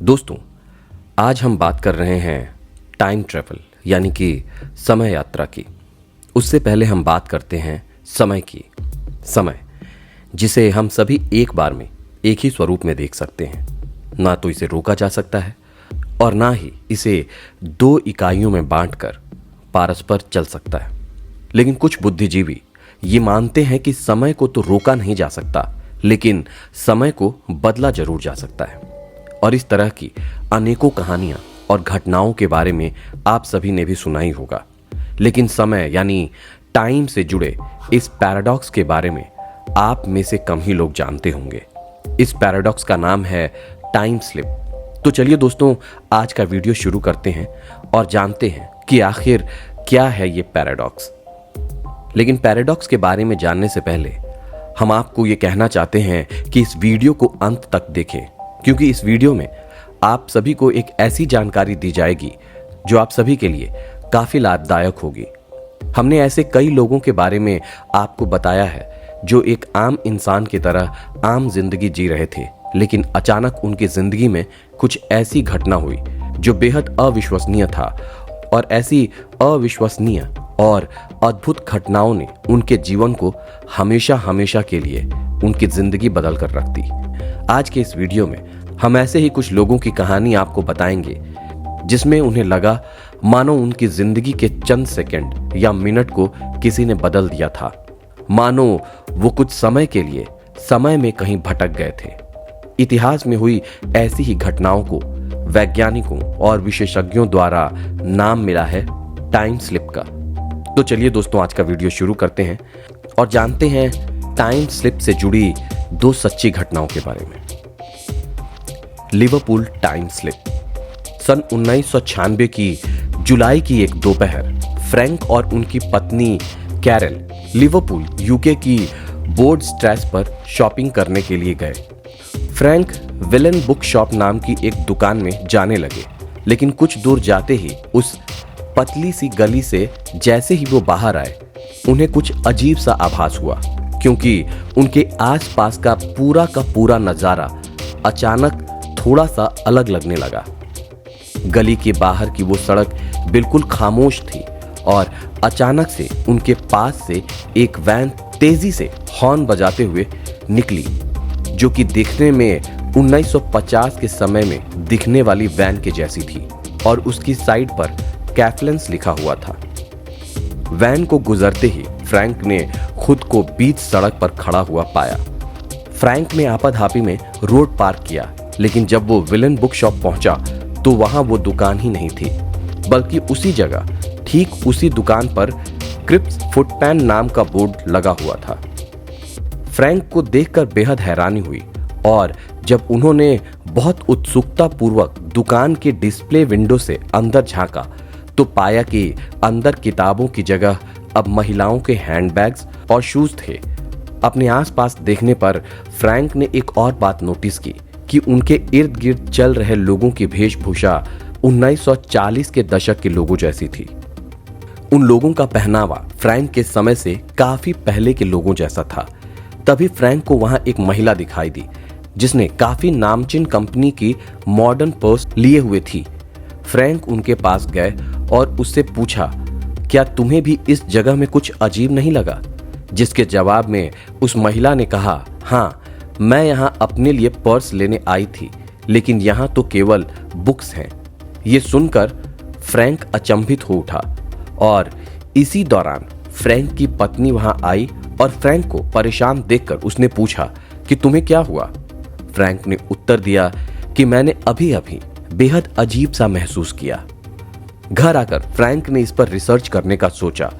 दोस्तों, आज हम बात कर रहे हैं टाइम ट्रैवल यानी कि समय यात्रा की। उससे पहले हम बात करते हैं समय की। समय जिसे हम सभी एक बार में एक ही स्वरूप में देख सकते हैं। ना तो इसे रोका जा सकता है और ना ही इसे दो इकाइयों में बांटकर पारस्पर चल सकता है। लेकिन कुछ बुद्धिजीवी ये मानते हैं कि समय को तो रोका नहीं जा सकता, लेकिन समय को बदला जरूर जा सकता है। और इस तरह की अनेकों कहानियां और घटनाओं के बारे में आप सभी ने भी सुना ही होगा। लेकिन समय यानी टाइम से जुड़े इस पैराडॉक्स के बारे में आप में से कम ही लोग जानते होंगे। इस पैराडॉक्स का नाम है टाइम स्लिप। तो चलिए दोस्तों, आज का वीडियो शुरू करते हैं और जानते हैं कि आखिर क्या है ये पैराडॉक्स। लेकिन पैराडॉक्स के बारे में जानने से पहले हम आपको ये कहना चाहते हैं कि इस वीडियो को अंत तक देखें, क्योंकि इस वीडियो में आप सभी को एक ऐसी जानकारी दी जाएगी जो आप सभी के लिए काफी लाभदायक होगी। हमने ऐसे कई लोगों के बारे में आपको बताया है जो एक आम इंसान की तरह आम जिंदगी जी रहे थे, लेकिन अचानक उनकी जिंदगी में कुछ ऐसी घटना हुई जो बेहद अविश्वसनीय था। और ऐसी अविश्वसनीय और अद्भुत घटनाओं ने उनके जीवन को हमेशा हमेशा के लिए उनकी जिंदगी बदल कर रख दी। आज के इस वीडियो में हम ऐसे ही कुछ लोगों की कहानी आपको बताएंगे जिसमें उन्हें लगा मानो उनकी जिंदगी के चंद सेकंड या मिनट को किसी ने बदल दिया था। मानो वो कुछ समय के लिए समय में कहीं भटक गए थे। इतिहास में हुई ऐसी ही घटनाओं को वैज्ञानिकों और विशेषज्ञों द्वारा नाम मिला है टाइम स्लिप का। तो चलिए दोस्तों, आज का वीडियो शुरू करते हैं और जानते हैं टाइम स्लिप से जुड़ी दो सच्ची घटनाओं के बारे में। Liverpool time slip. सन 1996 की जुलाई की एक दोपहर फ्रैंक और उनकी पत्नी कैरल लिवरपूल यूके की बोर्ड स्ट्रेस पर शॉपिंग करने के लिए गए। फ्रैंक विलन बुक शॉप नाम की एक दुकान में जाने लगे, लेकिन कुछ दूर जाते ही उस पतली सी गली से जैसे ही वो बाहर आए, उन्हें कुछ अजीब सा आभास हुआ, क्योंकि उनके आसपास का पूरा नजारा अचानक थोड़ा सा अलग लगने लगा। गली के बाहर की वो सड़क बिल्कुल खामोश थी और अचानक से उनके पास से एक वैन तेजी से हॉर्न बजाते हुए निकली, जो कि दिखने में 1950 के समय में दिखने वाली वैन के जैसी थी और उसकी साइड पर कैफलेंस लिखा हुआ था। वैन को गुजरते ही फ्रैंक ने खुद को बीच सड़क पर खड़ा हुआ पाया। फ्रैंक ने आपाधापी में रोड पार किया, लेकिन जब वो विलन बुक शॉप पहुंचा तो वहां वो दुकान ही नहीं थी, बल्कि उसी जगह ठीक उसी दुकान पर क्रिप्स फुटपैन नाम का बोर्ड लगा हुआ था। फ्रैंक को देखकर बेहद हैरानी हुई और जब उन्होंने बहुत उत्सुकता पूर्वक दुकान के डिस्प्ले विंडो से अंदर झांका तो पाया कि अंदर किताबों की जगह अब महिलाओं के हैंडबैग्स और शूज थे। अपने आसपास देखने पर फ्रैंक ने एक और बात नोटिस की कि उनके इर्द गिर्द चल रहे लोगों की वेशभूषा 1940 के दशक के लोगों जैसी थी। उन लोगों का पहनावा फ्रैंक के समय से काफी पहले के लोगों जैसा था। तभी फ्रैंक को वहां एक महिला दिखाई दी जिसने काफी नामचीन कंपनी की मॉडर्न पर्स लिए हुए थी। फ्रैंक उनके पास गए और उससे पूछा, क्या तुम्हें भी इस जगह में कुछ अजीब नहीं लगा? जिसके जवाब में उस महिला ने कहा, हाँ, मैं यहाँ अपने लिए पर्स लेने आई थी, लेकिन यहाँ तो केवल बुक्स हैं। ये सुनकर फ्रैंक अचंभित हो उठा और इसी दौरान फ्रैंक की पत्नी वहां आई और फ्रैंक को परेशान देखकर उसने पूछा कि तुम्हें क्या हुआ? फ्रैंक ने उत्तर दिया कि मैंने अभी अभी बेहद अजीब सा महसूस किया। घर आकर फ्रैंक ने इस पर रिसर्च करने का सोचा।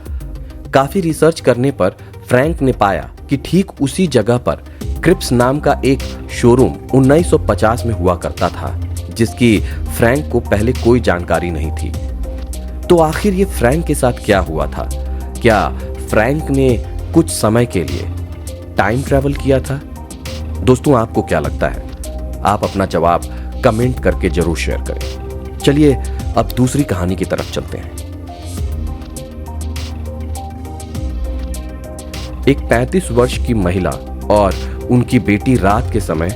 काफी रिसर्च करने पर फ्रैंक ने पाया कि ठीक उसी जगह पर क्रिप्स नाम का एक शोरूम 1950 में हुआ करता था, जिसकी फ्रैंक को पहले कोई जानकारी नहीं थी। तो आखिर ये फ्रैंक के साथ क्या हुआ था? क्या फ्रैंक ने कुछ समय के लिए टाइम ट्रैवल किया था? दोस्तों, आपको क्या लगता है? आप अपना जवाब कमेंट करके जरूर शेयर करें। चलिए अब दूसरी कहानी की तरफ चलते हैं। एक 35 वर्ष की महिला और उनकी बेटी रात के समय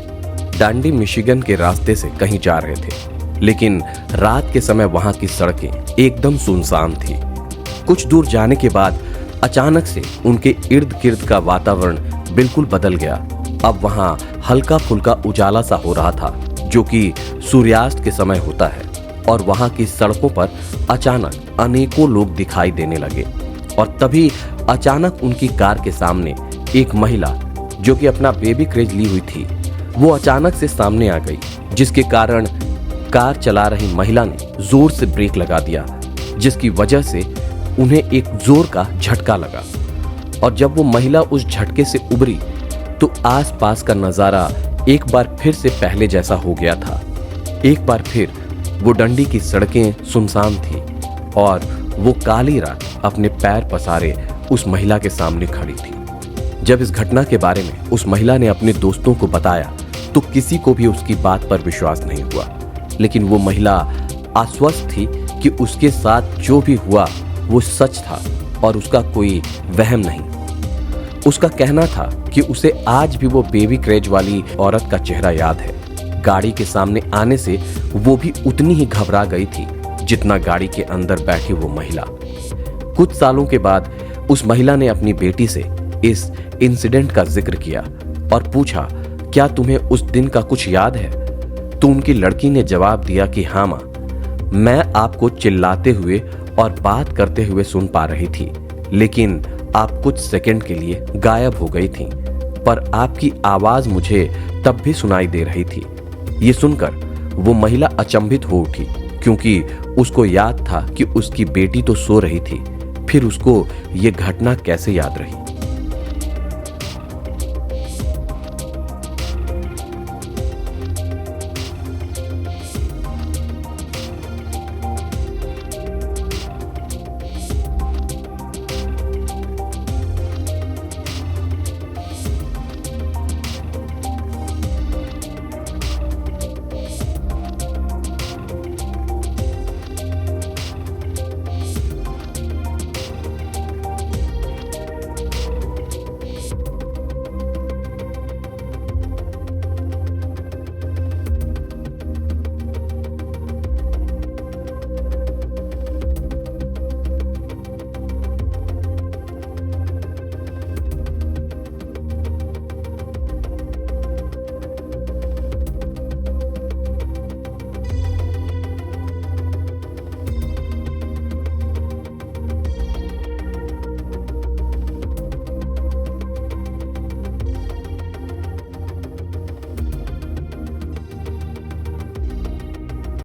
डांडी मिशिगन के रास्ते से कहीं जा रहे थे, लेकिन रात के समय वहां की सड़कें एकदम सुनसान थी। कुछ दूर जाने के बाद अचानक से उनके इर्द गिर्द का वातावरण बिल्कुल बदल गया। अब वहां हल्का फुल्का उजाला सा हो रहा था, जो कि सूर्यास्त के समय होता है, और वहां की सड़कों पर अचानक अनेकों लोग दिखाई देने लगे। और तभी अचानक उनकी कार के सामने एक महिला, जो कि अपना बेबी क्रेज ली हुई थी, वो अचानक से सामने आ गई, जिसके कारण कार चला रही महिला ने जोर से ब्रेक लगा दिया, जिसकी वजह से उन्हें एक जोर का झटका लगा। और जब वो महिला उस झटके से उबरी तो आसपास का नजारा एक बार फिर से पहले जैसा हो गया था। एक बार फिर वो डंडी की सड़कें सुनसान थी और वो काली रात अपने पैर पसारे उस महिला के सामने खड़ी थी। जब इस घटना के बारे में उस महिला ने अपने दोस्तों को बताया तो किसी को भी उसकी बात पर विश्वास नहीं हुआ, लेकिन वो महिला आश्वस्त थी कि उसके साथ जो भी हुआ वो सच था और उसका कोई वहम नहीं। उसका कहना था कि उसे आज भी वो बेबी क्रेज वाली औरत का चेहरा याद है। गाड़ी के सामने आने से वो भी उतनी ही घबरा गई थी जितना गाड़ी के अंदर बैठी वो महिला। कुछ सालों के बाद उस महिला ने अपनी बेटी से इस इंसिडेंट का जिक्र किया और पूछा, क्या तुम्हें उस दिन का कुछ याद है? तो उनकी लड़की ने जवाब दिया कि हाँ माँ, मैं आपको चिल्लाते हुए और बात करते हुए सुन पा रही थी, लेकिन आप कुछ सेकंड के लिए गायब हो गई थी, पर आपकी आवाज मुझे तब भी सुनाई दे रही थी। ये सुनकर वो महिला अचंभित हो उठी, क्योंकि उसको याद था कि उसकी बेटी तो सो रही थी, फिर उसको ये घटना कैसे याद रही।